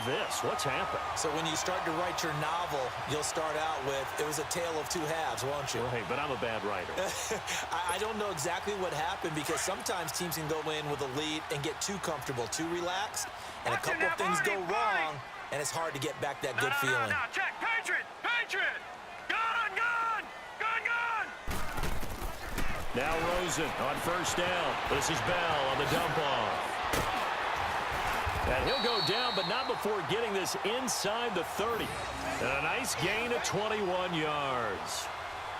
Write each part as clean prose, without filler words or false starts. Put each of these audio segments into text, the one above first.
this? What's happened? So when you start to write your novel, you'll start out with, it was a tale of two halves, won't you? Well, hey, but I'm a bad writer. I don't know exactly what happened because sometimes teams can go in with a lead and get too comfortable, too relaxed, and a couple things go wrong, and it's hard to get back that good feeling. No, check. Patriot! Patriot! Gun! Gun! Gun! Gun! Now Rosen on first down. This is Bell on the dump off. And he'll go down, but not before getting this inside the 30. And a nice gain of 21 yards.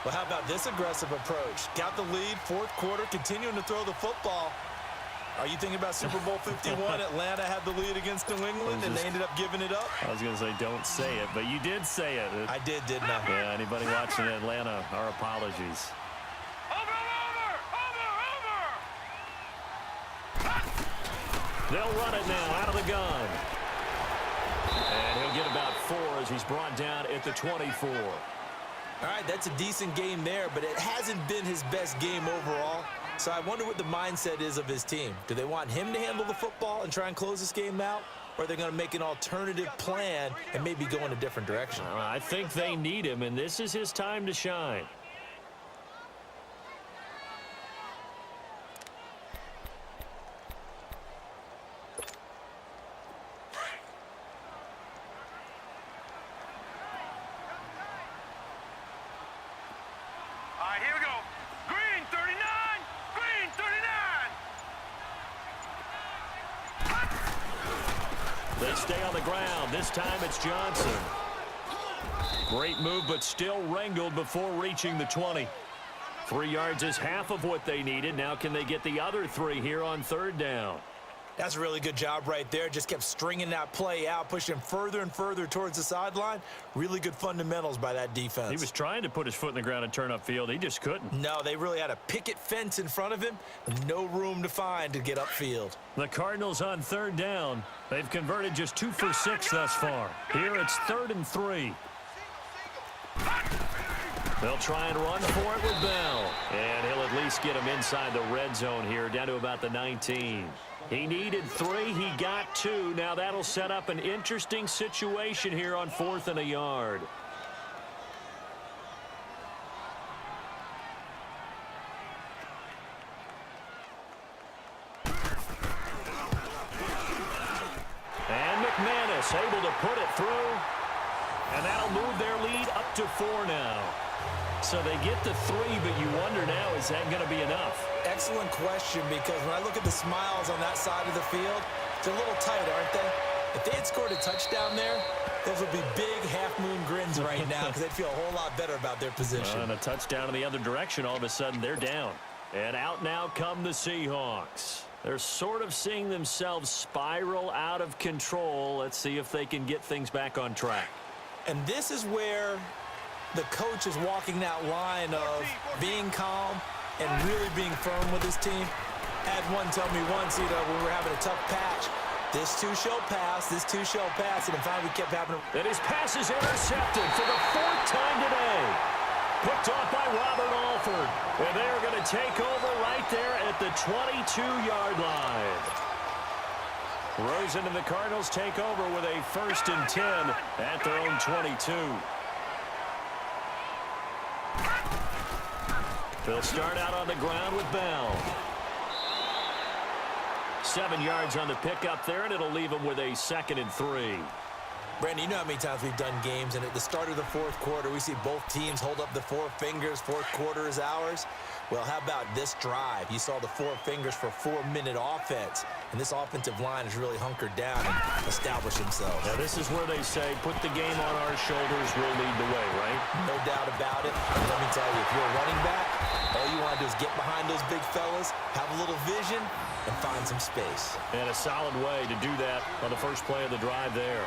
Well, how about this aggressive approach? Got the lead, fourth quarter, continuing to throw the football. Are you thinking about Super Bowl 51? Atlanta had the lead against New England, and they ended up giving it up? I was going to say don't say it, but you did say it. I did, didn't I? Yeah, anybody watching Atlanta, our apologies. They'll run it now out of the gun. And he'll get about 4 as he's brought down at the 24. All right, that's a decent game there, but it hasn't been his best game overall. So I wonder what the mindset is of his team. Do they want him to handle the football and try and close this game out? Or are they going to make an alternative plan and maybe go in a different direction? I think they need him, and this is his time to shine. Here we go. Green 39. Green 39. They stay on the ground. This time it's Johnson. Great move, but still wrangled before reaching the 20. 3 yards is half of what they needed. Now can they get the other 3 here on third down? That's a really good job right there. Just kept stringing that play out, pushing further and further towards the sideline. Really good fundamentals by that defense. He was trying to put his foot in the ground and turn upfield. He just couldn't. No, they really had a picket fence in front of him. No room to find to get upfield. The Cardinals on third down. They've converted just 2 for 6 thus far. Here it's 3rd and 3. They'll try and run for it with Bell. And he'll at least get him inside the red zone here, down to about the 19. He needed 3. He got 2. Now that'll set up an interesting situation here on 4th and a yard. And McManus able to put it through. And that'll move their lead up to 4 now. So they get the 3, but you wonder now, is that going to be enough? Excellent question, because when I look at the smiles on that side of the field, they're a little tight, aren't they? If they had scored a touchdown there, those would be big half-moon grins right now because they'd feel a whole lot better about their position. And a touchdown in the other direction, all of a sudden they're down. And out now come the Seahawks. They're sort of seeing themselves spiral out of control. Let's see if they can get things back on track. And this is where the coach is walking that line of being calm and really being firm with his team. Had one tell me once, when we were having a tough patch, this too shall pass, this too shall pass, and finally we kept having to... And his pass is intercepted for the 4th time today. Picked off by Robert Alford. And they're going to take over right there at the 22-yard line. Rosen and the Cardinals take over with a 1st and 10 at their own 22. They'll start out on the ground with Bell. 7 yards on the pickup there, and it'll leave them with a 2nd and 3. Brandon, you know how many times we've done games, and at the start of the fourth quarter, we see both teams hold up the 4 fingers, fourth quarter is ours. Well, how about this drive? You saw the 4 fingers for 4-minute offense, and this offensive line has really hunkered down and established themselves. Now, this is where they say, put the game on our shoulders, we'll lead the way, right? No doubt about it. And let me tell you, if you're a running back, all you want to do is get behind those big fellas, have a little vision, and find some space. And a solid way to do that on the first play of the drive there.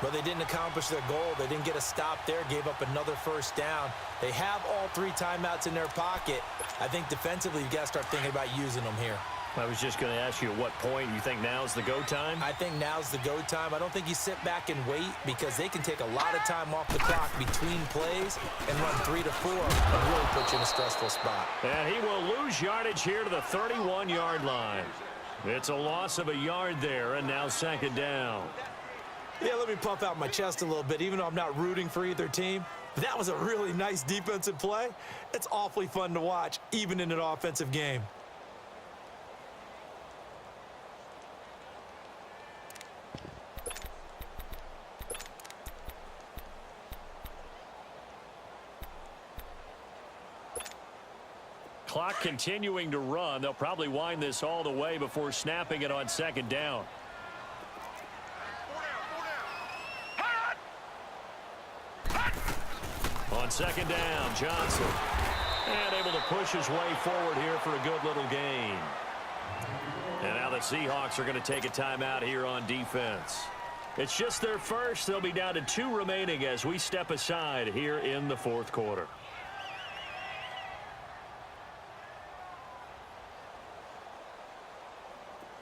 But they didn't accomplish their goal. They didn't get a stop there, gave up another first down. They have all 3 timeouts in their pocket. I think defensively, you've got to start thinking about using them here. I was just going to ask you at what point you think now's the go time? I think now's the go time. I don't think you sit back and wait because they can take a lot of time off the clock between plays and run 3 to 4 and really put you in a stressful spot. And he will lose yardage here to the 31-yard line. It's a loss of a yard there, and now 2nd down. Yeah, let me puff out my chest a little bit, even though I'm not rooting for either team. But that was a really nice defensive play. It's awfully fun to watch, even in an offensive game. Clock continuing to run. They'll probably wind this all the way before snapping it on second down. On second down, Johnson. And able to push his way forward here for a good little gain. And now the Seahawks are going to take a timeout here on defense. It's just their first. They'll be down to 2 remaining as we step aside here in the fourth quarter.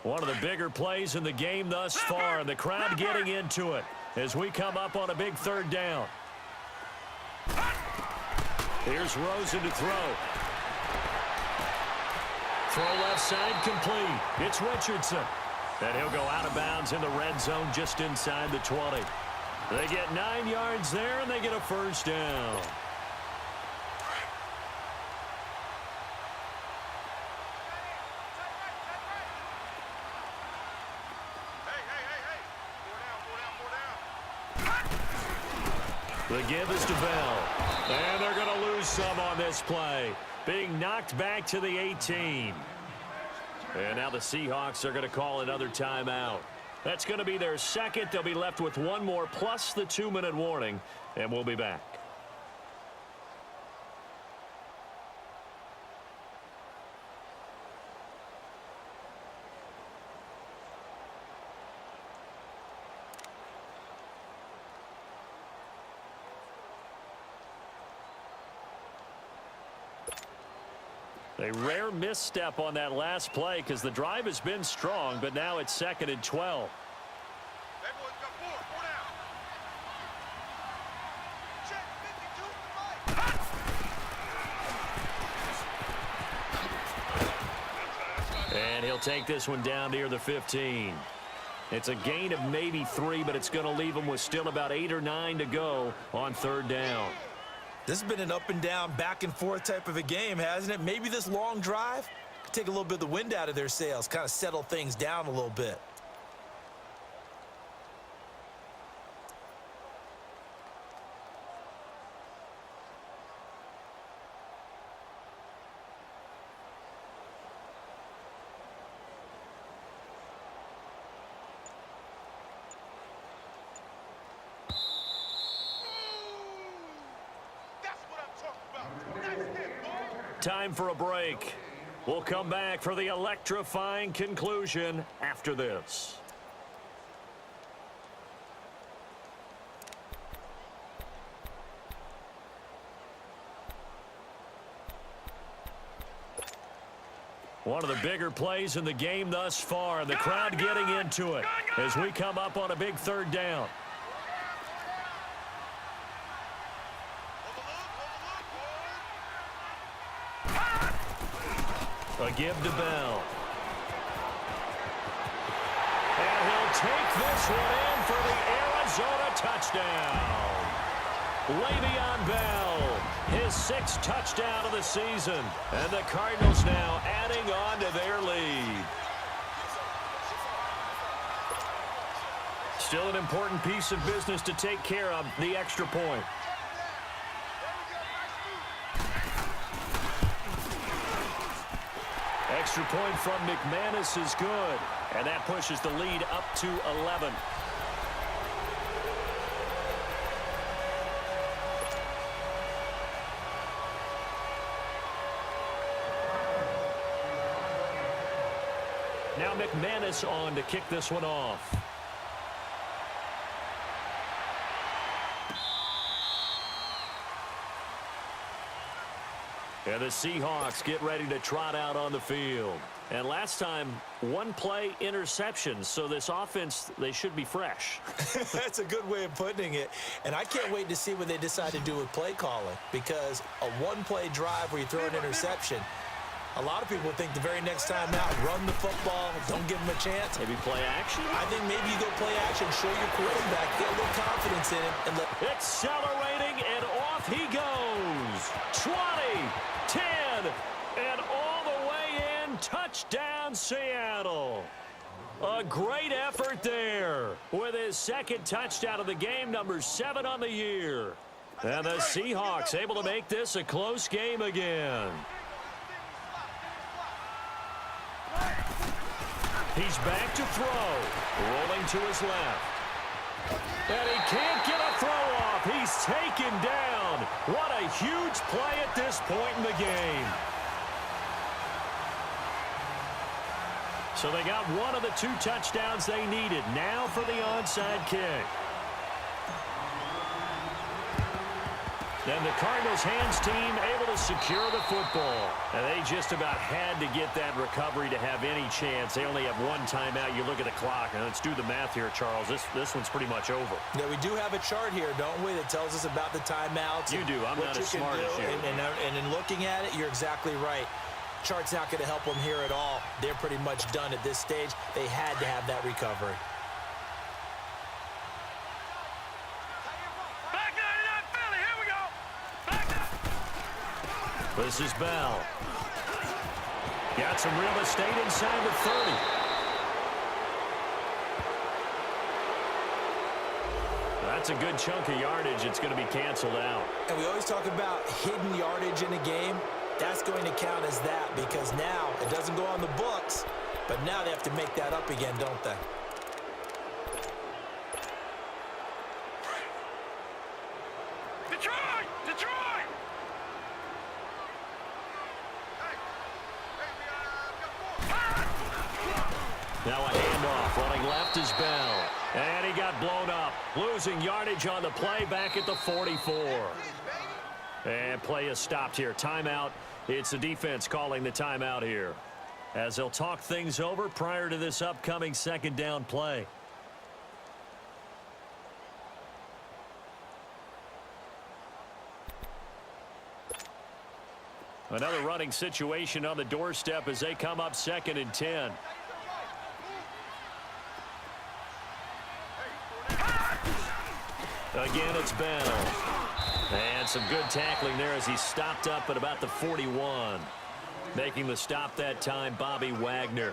One of the bigger plays in the game thus far, and the crowd getting into it as we come up on a big third down. Here's Rosen to throw. Throw left side complete. It's Richardson. And he'll go out of bounds in the red zone just inside the 20. They get 9 yards there, and they get a first down. The give is to Bell. And they're going to lose some on this play. Being knocked back to the 18. And now the Seahawks are going to call another timeout. That's going to be their second. They'll be left with one more plus the 2-minute warning. And we'll be back. A rare misstep on that last play because the drive has been strong, but now it's 2nd and 12. And he'll take this one down near the 15. It's a gain of maybe 3, but it's going to leave him with still about 8 or 9 to go on third down. This has been an up and down, back and forth type of a game, hasn't it? Maybe this long drive could take a little bit of the wind out of their sails, kind of settle things down a little bit. Time for a break. We'll come back for the electrifying conclusion after this. One of the bigger plays in the game thus far, and the crowd getting into it as we come up on a big third down. A give to Bell. And he'll take this one in for the Arizona touchdown. Le'Veon Bell, his 6th touchdown of the season. And the Cardinals now adding on to their lead. Still an important piece of business to take care of, the extra point. Extra point from McManus is good, and that pushes the lead up to 11. Now McManus on to kick this one off. And the Seahawks get ready to trot out on the field. And last time, 1-play interception. So this offense, they should be fresh. That's a good way of putting it. And I can't wait to see what they decide to do with play calling. Because a 1-play drive where you throw an interception, A lot of people think the very next time out, run the football, don't give him a chance. Maybe play action? I think maybe you go play action, show your quarterback, get a little confidence in him. And accelerating, and off he goes. 20, 10, and all the way in. Touchdown, Seattle. A great effort there with his second touchdown of the game, number 7 on the year. And the Seahawks able to make this a close game again. He's back to throw. Rolling to his left. And he can't get a throw off. He's taken down. What a huge play at this point in the game. So they got one of the 2 touchdowns they needed. Now for the onside kick. Then the Cardinals hands team able to secure the football. And they just about had to get that recovery to have any chance. They only have 1 timeout. You look at the clock. Now let's do the math here, Charles. This one's pretty much over. Yeah, we do have a chart here, don't we, that tells us about the timeouts. You do. I'm not as smart as you. And in looking at it, you're exactly right. Chart's not going to help them here at all. They're pretty much done at this stage. They had to have that recovery. This is Bell. Got some real estate inside the 30. That's a good chunk of yardage. It's going to be canceled out. And we always talk about hidden yardage in a game. That's going to count as that because now it doesn't go on the books, but now they have to make that up again, don't they? Detroit! Detroit! Now a handoff. Running left is Bell. And he got blown up. Losing yardage on the play back at the 44. And play is stopped here. Timeout. It's the defense calling the timeout here, as they'll talk things over prior to this upcoming second down play. Another running situation on the doorstep as they come up 2nd and 10. Again, it's Bell. And some good tackling there as he stopped up at about the 41. Making the stop that time, Bobby Wagner.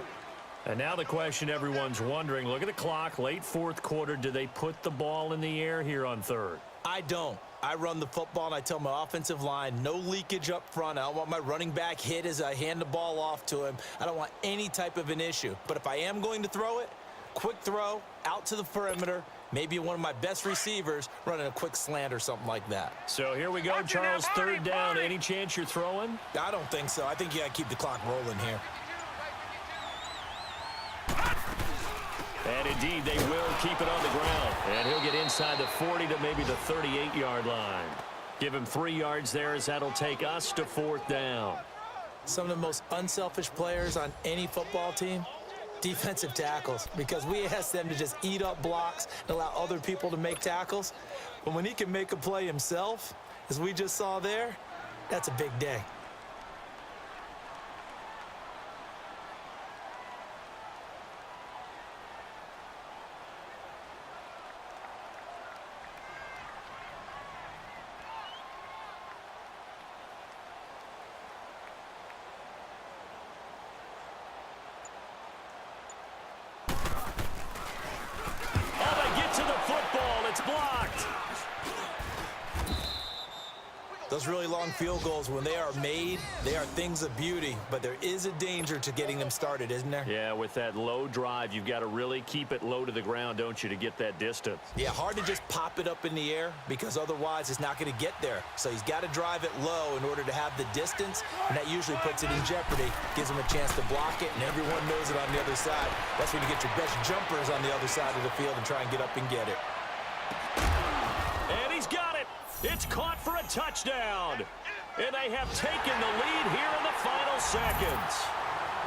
And now the question everyone's wondering, look at the clock, late 4th quarter. Do they put the ball in the air here on 3rd? I don't. I run the football, and I tell my offensive line, no leakage up front. I don't want my running back hit as I hand the ball off to him. I don't want any type of an issue. But if I am going to throw it, quick throw, out to the perimeter, maybe one of my best receivers running a quick slant or something like that. So here we go, Charles, 3rd down. Any chance you're throwing? I don't think so. I think you got to keep the clock rolling here. And indeed, they will keep it on the ground. And he'll get inside the 40 to maybe the 38-yard line. Give him 3 yards there as that'll take us to 4th down. Some of the most unselfish players on any football team, defensive tackles, because we ask them to just eat up blocks and allow other people to make tackles. But when he can make a play himself, as we just saw there, that's a big day. It's blocked. Those really long field goals, when they are made, they are things of beauty, but there is a danger to getting them started, isn't there? Yeah, with that low drive, you've got to really keep it low to the ground, don't you, to get that distance. Yeah, hard to just pop it up in the air because otherwise it's not going to get there. So he's got to drive it low in order to have the distance, and that usually puts it in jeopardy, gives him a chance to block it, and everyone knows it on the other side. That's when you get your best jumpers on the other side of the field and try and get up and get it. And he's got it. It's caught for a touchdown. And they have taken the lead here in the final seconds.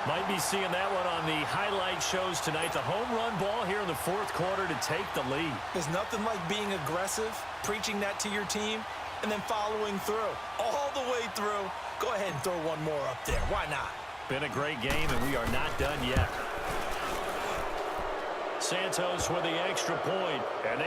Might be seeing that one on the highlight shows tonight. The home run ball here in the 4th quarter to take the lead. There's nothing like being aggressive, preaching that to your team, and then following through. All the way through. Go ahead and throw one more up there. Why not? Been a great game, and we are not done yet. Santos with the extra point. And